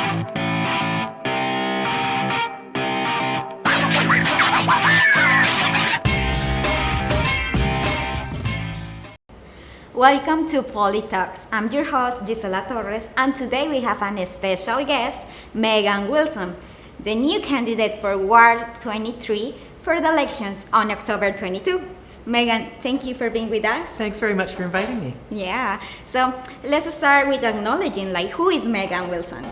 Welcome to Politalks. I'm your host, Gisela Torres, and today we have a special guest, Megann Willson, the new candidate for Ward 23 for the elections on October 22. Megann, thank you for being with us. Thanks very much for inviting me. Yeah, so let's start with acknowledging, who is Megann Willson?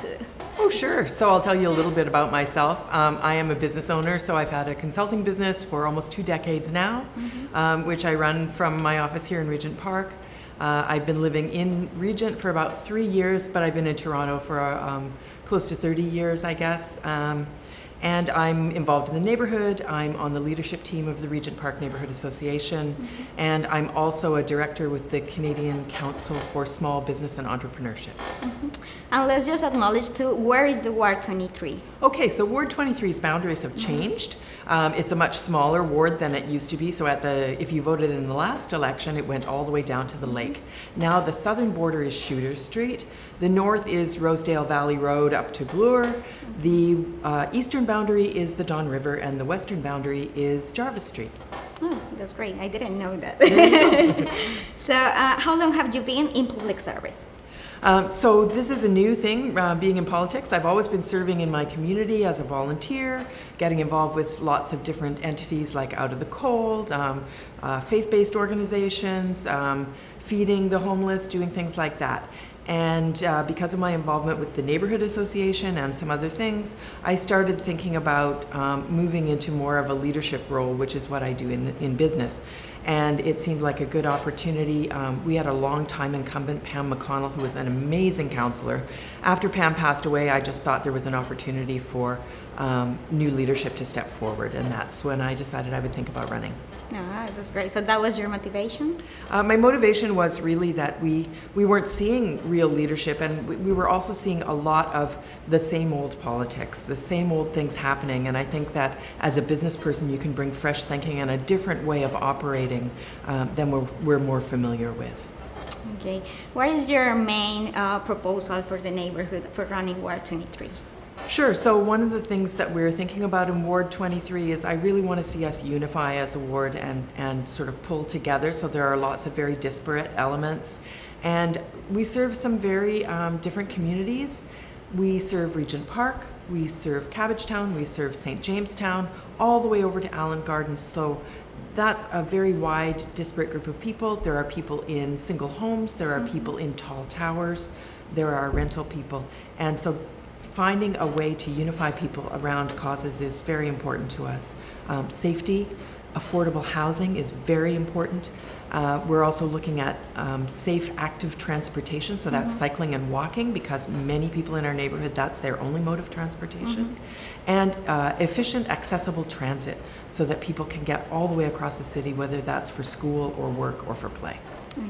Oh, sure. So I'll tell you a little bit about myself. I am a business owner, so I've had a consulting business for almost 2 decades now, which I run from my office here in Regent Park. I've been living in Regent for about 3 years, but I've been in Toronto for close to 30 years, I guess. And I'm involved in the neighborhood. I'm on the leadership team of the Regent Park Neighborhood Association, and I'm also a director with the Canadian Council for Small Business and Entrepreneurship. And let's just acknowledge too, where is the Ward 23? Okay, so Ward 23's boundaries have changed. It's a much smaller ward than it used to be. So if you voted in the last election, it went all the way down to the lake. Now the southern border is Shooter Street. The north is Rosedale Valley Road up to Bloor. The eastern boundary is the Don River, and the western boundary is Jarvis Street. Oh, that's great. I didn't know that. So how long have you been in public service? So this is a new thing, being in politics. I've always been serving in my community as a volunteer, getting involved with lots of different entities like Out of the Cold, faith-based organizations, feeding the homeless, doing things like that. And because of my involvement with the Neighborhood Association and some other things, I started thinking about moving into more of a leadership role, which is what I do in business. And it seemed like a good opportunity. We had a long-time incumbent, Pam McConnell, who was an amazing councilor. After Pam passed away, I just thought there was an opportunity for new leadership to step forward, and that's when I decided I would think about running. Ah, that's great. So that was your motivation? My motivation was really that we weren't seeing real leadership, and we were also seeing a lot of the same old politics, the same old things happening. And I think that as a business person, you can bring fresh thinking and a different way of operating than we're more familiar with. Okay. What is your main proposal for the neighborhood for running Ward 23? Sure. So one of the things that we're thinking about in Ward 23 is I really want to see us unify as a ward and sort of pull together. So there are lots of very disparate elements. And we serve some very different communities. We serve Regent Park, we serve Cabbagetown, we serve St. Jamestown, all the way over to Allen Gardens. So that's a very wide, disparate group of people. There are people in single homes, there are people in tall towers, there are rental people. And so finding a way to unify people around causes is very important to us. Safety, affordable housing is very important. We're also looking at safe, active transportation, so that's cycling and walking, because many people in our neighborhood, that's their only mode of transportation. And efficient, accessible transit, so that people can get all the way across the city, whether that's for school or work or for play.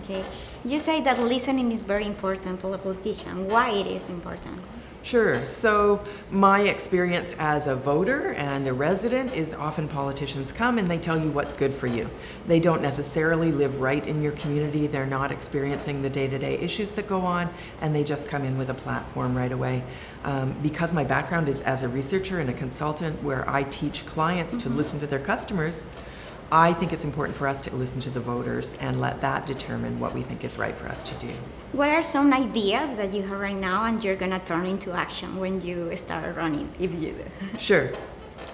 Okay. You say that listening is very important for a politician. Why it is important? Sure. So my experience as a voter and a resident is often politicians come and they tell you what's good for you. They don't necessarily live right in your community. They're not experiencing the day-to-day issues that go on, and they just come in with a platform right away. Because my background is as a researcher and a consultant where I teach clients to listen to their customers, I think it's important for us to listen to the voters and let that determine what we think is right for us to do. What are some ideas that you have right now and you're going to turn into action when you start running, if you do? Sure.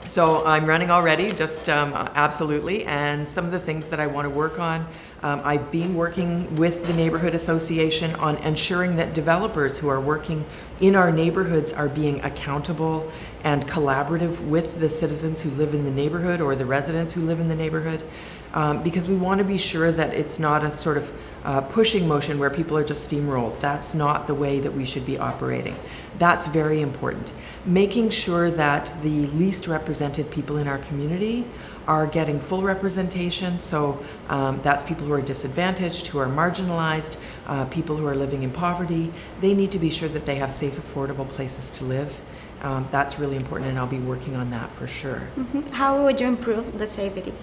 So I'm running already, just absolutely. And some of the things that I want to work on, I've been working with the Neighborhood Association on ensuring that developers who are working in our neighborhoods are being accountable and collaborative with the citizens who live in the neighborhood or the residents who live in the neighborhood, because we want to be sure that it's not a sort of pushing motion where people are just steamrolled. That's not the way that we should be operating. That's very important. Making sure that the least represented people in our community are getting full representation. So that's people who are disadvantaged, who are marginalized, people who are living in poverty. They need to be sure that they have safe, affordable places to live. That's really important, and I'll be working on that for sure. How would you improve the safety?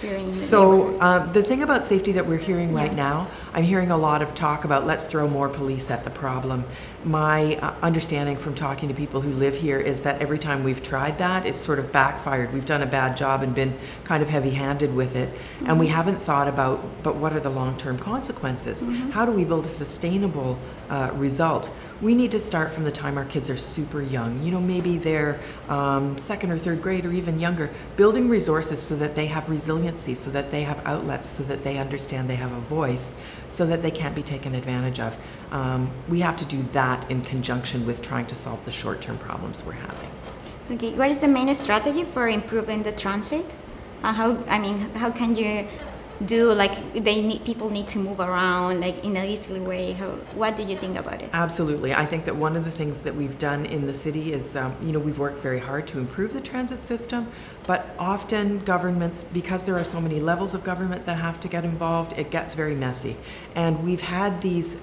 here in the So neighborhood? the thing about safety that we're hearing right now, I'm hearing a lot of talk about let's throw more police at the problem. My understanding from talking to people who live here is that every time we've tried that, it's sort of backfired. We've done a bad job and been kind of heavy-handed with it, and we haven't thought about, but what are the long-term consequences? How do we build a sustainable result? We need to start from the time our kids are super young. You know, maybe they're second or third grade or even younger. Building resources so that they have resiliency, so that they have outlets, so that they understand they have a voice, so that they can't be taken advantage of. We have to do that in conjunction with trying to solve the short-term problems we're having. Okay, what is the main strategy for improving the transit? How can you do, like, people need to move around like in an easy way? What do you think about it? Absolutely. I think that one of the things that we've done in the city is, we've worked very hard to improve the transit system, but often governments, because there are so many levels of government that have to get involved, it gets very messy. And we've had these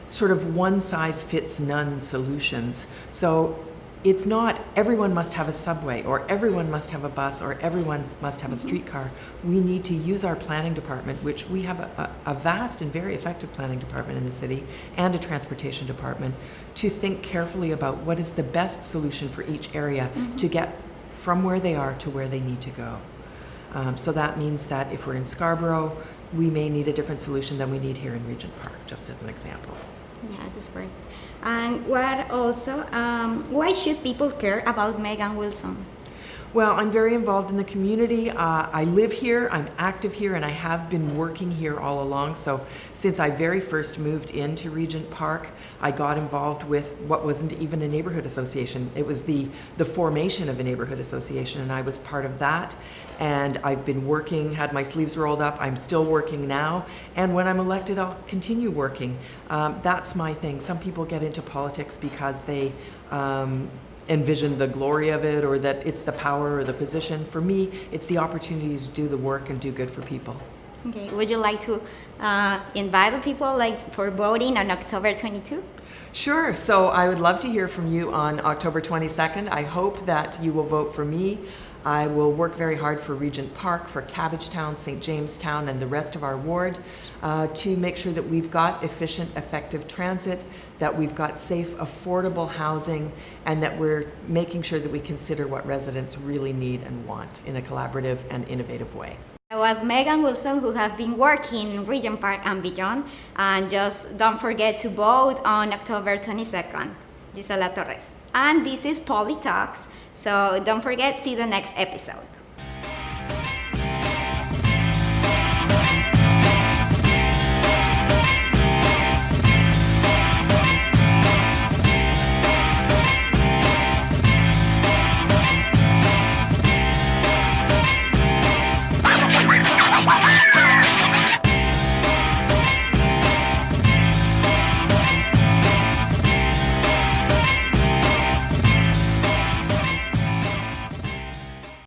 sort of one-size-fits-none solutions. So it's not everyone must have a subway or everyone must have a bus or everyone must have a streetcar. We need to use our planning department, which we have a vast and very effective planning department in the city and a transportation department, to think carefully about what is the best solution for each area to get from where they are to where they need to go. So that means that if we're in Scarborough, we may need a different solution than we need here in Regent Park, just as an example. Yeah, that's right. And why should people care about Megann Willson? Well, I'm very involved in the community. I live here, I'm active here, and I have been working here all along. So since I very first moved into Regent Park, I got involved with what wasn't even a neighborhood association. It was the formation of a neighborhood association, and I was part of that. And I've been working, had my sleeves rolled up. I'm still working now. And when I'm elected, I'll continue working. That's my thing. Some people get into politics because they envision the glory of it, or that it's the power or the position. For me, it's the opportunity to do the work and do good for people. Okay, would you like to invite the people for voting on October 22? Sure. So I would love to hear from you on October 22nd. I hope that you will vote for me. I will work very hard for Regent Park, for Cabbagetown, St. Jamestown, and the rest of our ward to make sure that we've got efficient, effective transit, that we've got safe, affordable housing, and that we're making sure that we consider what residents really need and want in a collaborative and innovative way. I was Megann Willson, who have been working in Regent Park and beyond. And just don't forget to vote on October 22nd. Gisela Torres. And this is Politalks. So don't forget, see the next episode.